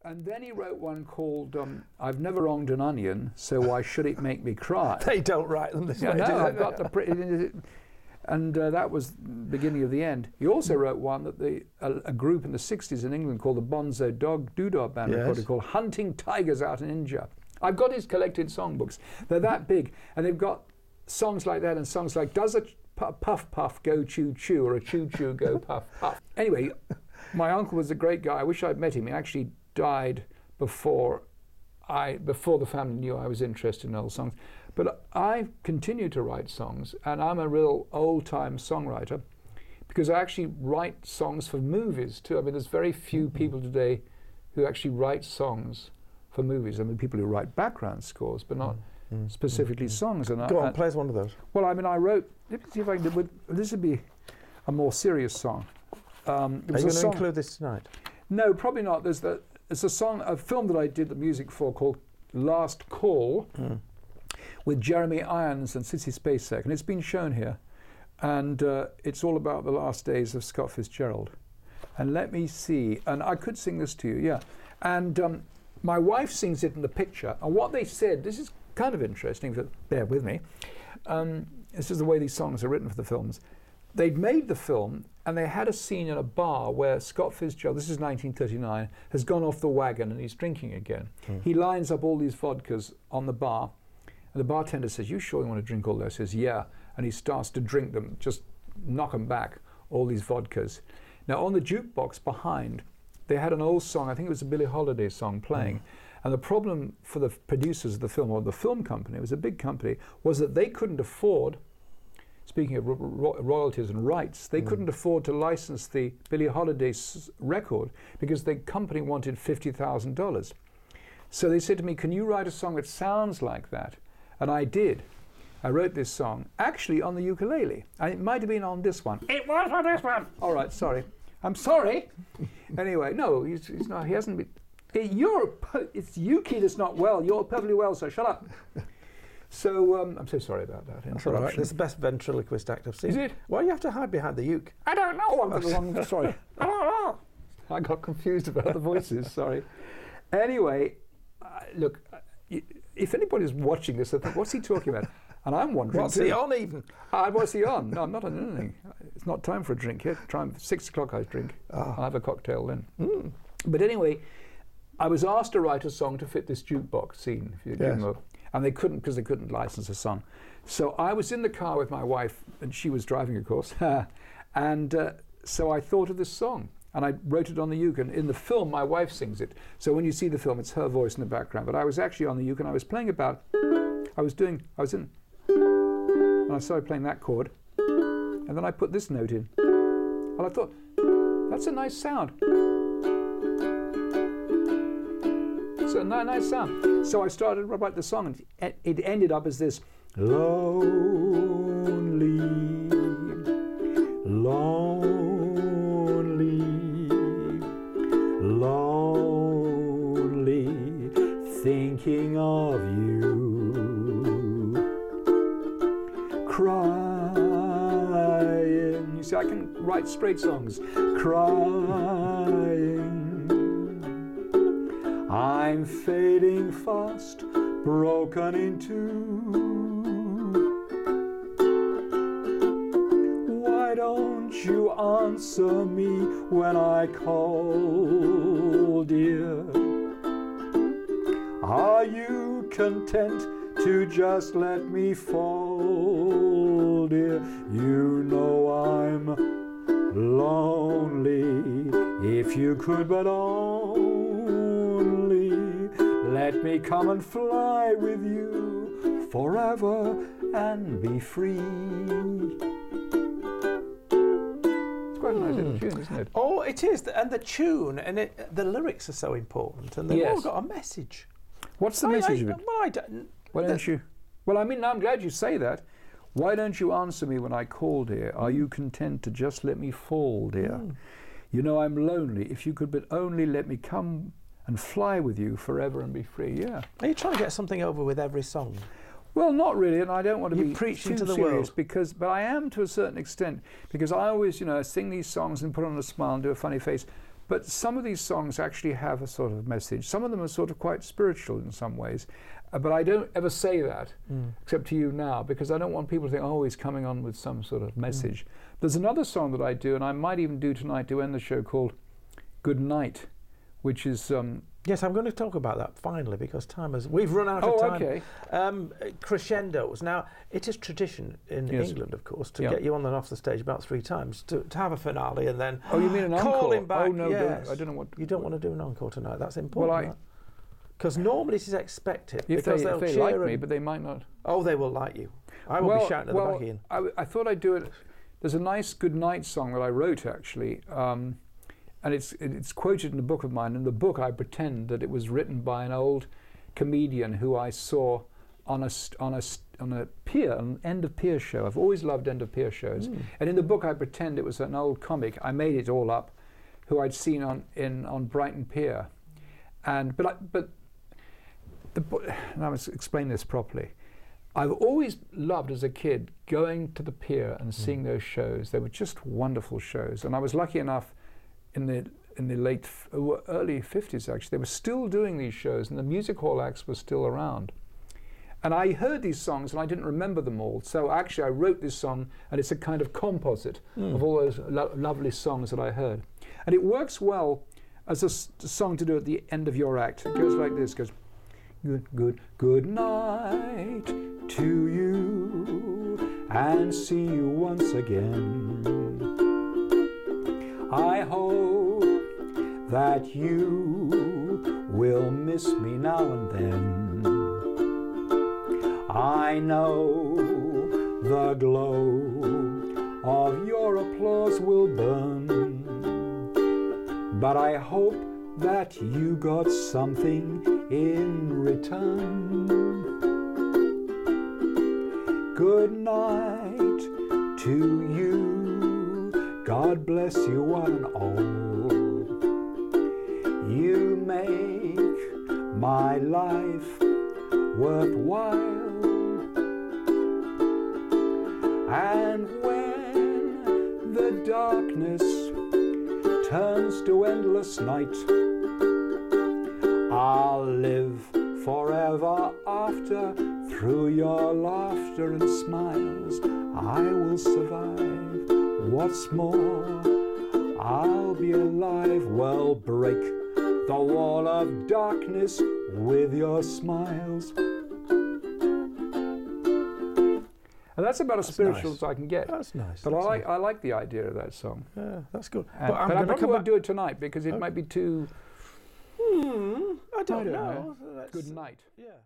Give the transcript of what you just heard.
And then he wrote one called I've Never Wronged an Onion, so why should it make me cry? They don't write them this way, do I've they? got the and that was the beginning of the end. He also wrote one that a group in the 60s in England called the Bonzo Dog Doodah Band recorded called Hunting Tigers Out in India. I've got his collected songbooks. They're that big, and they've got songs like that and songs like Does a Puff Puff Go Choo Choo, or a Choo Choo Go Puff Puff. Anyway, my uncle was a great guy. I wish I'd met him. He actually died before the family knew I was interested in old songs. But I continue to write songs, and I'm a real old-time songwriter because I actually write songs for movies too. I mean, there's very few people today who actually write songs for movies. I mean, people who write background scores, but not specifically songs. And Go on, play us one of those. Well, I mean, I wrote. Let me see if I can do it. This would be a more serious song. Are you going to include this tonight? No, probably not. There's a film that I did the music for called Last Call with Jeremy Irons and Sissy Spacek, and it's been shown here. And it's all about the last days of Scott Fitzgerald. And let me see, and I could sing this to you, yeah. And my wife sings it in the picture, and what they said, this is kind of interesting, but bear with me. This is the way these songs are written for the films. They'd made the film, and they had a scene in a bar where Scott Fitzgerald, this is 1939, has gone off the wagon and he's drinking again. He lines up all these vodkas on the bar, and the bartender says, "You sure you want to drink all those?" He says, "Yeah." And he starts to drink them, just knock them back, all these vodkas. Now, on the jukebox behind, they had an old song, I think it was a Billie Holiday song playing. And the problem for the producers of the film, or the film company, it was a big company, was that they couldn't afford, speaking of royalties and rights, they couldn't afford to license the Billie Holiday record because the company wanted $50,000. So they said to me, "Can you write a song that sounds like that?" And I did. I wrote this song, actually on the ukulele. And it might have been on this one. It was on this one. All right, sorry. I'm sorry. Anyway, no, he's not. He hasn't been. It's Yuki that's not well. You're perfectly well, so shut up. So I'm so sorry about that. That's all right. That's the best ventriloquist act I've seen. Is it? Why do you have to hide behind the uke? I don't know. I'm sorry. I don't know. I got confused about the voices. Sorry. Anyway, look, if anybody's watching this, I think, what's he talking about? And I'm wondering. What's he on even? What's he on? No, I'm not on anything. It's not time for a drink yet. 6 o'clock I drink. I'll have a cocktail then. But anyway, I was asked to write a song to fit this jukebox scene. If you give them and they couldn't, because they couldn't license a song. So I was in the car with my wife, and she was driving, of course. And so I thought of this song, and I wrote it on the uke. And in the film, my wife sings it. So when you see the film, it's her voice in the background. But I was actually on the uke, and I was playing about. I was in. And I started playing that chord, and then I put this note in. And I thought, that's a nice sound. It's a nice sound. So I started to write the song, and it ended up as this: lonely, lonely, lonely, thinking of you, crying. You see, I can write straight songs. Crying, I'm fading fast, broken in two. Why don't you answer me when I call, dear? Are you content to just let me fall, dear? You know I'm lonely. If you could but only let me come and fly with you forever and be free. It's quite a nice little tune, isn't it? Oh, it is. And the tune and the lyrics are so important, and they've all got a message. What's the message of it? Well, I don't. Why don't you? Well, I mean, I'm glad you say that. Why don't you answer me when I call, dear? Are you content to just let me fall, dear? You know I'm lonely. If you could but only let me come and fly with you forever and be free. Yeah. Are you trying to get something over with every song? Well, not really, and I don't want to be preaching too to the serious world. but I am to a certain extent, because I always, sing these songs and put on a smile and do a funny face. But some of these songs actually have a sort of message. Some of them are sort of quite spiritual in some ways. But I don't ever say that, except to you now, because I don't want people to think, oh, he's coming on with some sort of message. There's another song that I do, and I might even do tonight to end the show, called Good Night, which is... yes, I'm going to talk about that finally, because we've run out of time. Okay. Crescendos. Now, it is tradition in England, of course, to get you on and off the stage about 3 times, to have a finale and then you mean an encore? call him back. Oh, no, yes. I don't know what... You don't want to do an encore tonight. That's important. Because normally it is expected. If they like me, but they might not. Oh, they will like you. I will be shouting at the back, Ian. I thought I'd do it. There's a nice Good Night song that I wrote, actually. And it's quoted in a book of mine. In the book, I pretend that it was written by an old comedian who I saw on a pier, an end of pier show. I've always loved end of pier shows. And in the book, I pretend it was an old comic. I made it all up, who I'd seen on Brighton Pier. And I must explain this properly. I've always loved, as a kid, going to the pier and seeing those shows. They were just wonderful shows, and I was lucky enough in the early 50s, actually, they were still doing these shows, and the music hall acts were still around. And I heard these songs, and I didn't remember them all. So actually, I wrote this song, and it's a kind of composite of all those lovely songs that I heard. And it works well as a song to do at the end of your act. It goes like this. It goes, good night to you, and see you once again. I hope that you will miss me now and then. I know the glow of your applause will burn, but I hope that you got something in return. Good night to you, God bless you one and all. You make my life worthwhile. And when the darkness turns to endless night, I'll live forever after. Through your laughter and smiles, I will survive. What's more, I'll be alive. Well, break the wall of darkness with your smiles. And that's about as spiritual as I can get. That's nice. But I like the idea of that song. Yeah, that's good. But I won't do it tonight because it might be too... I don't know. Good night. Yeah.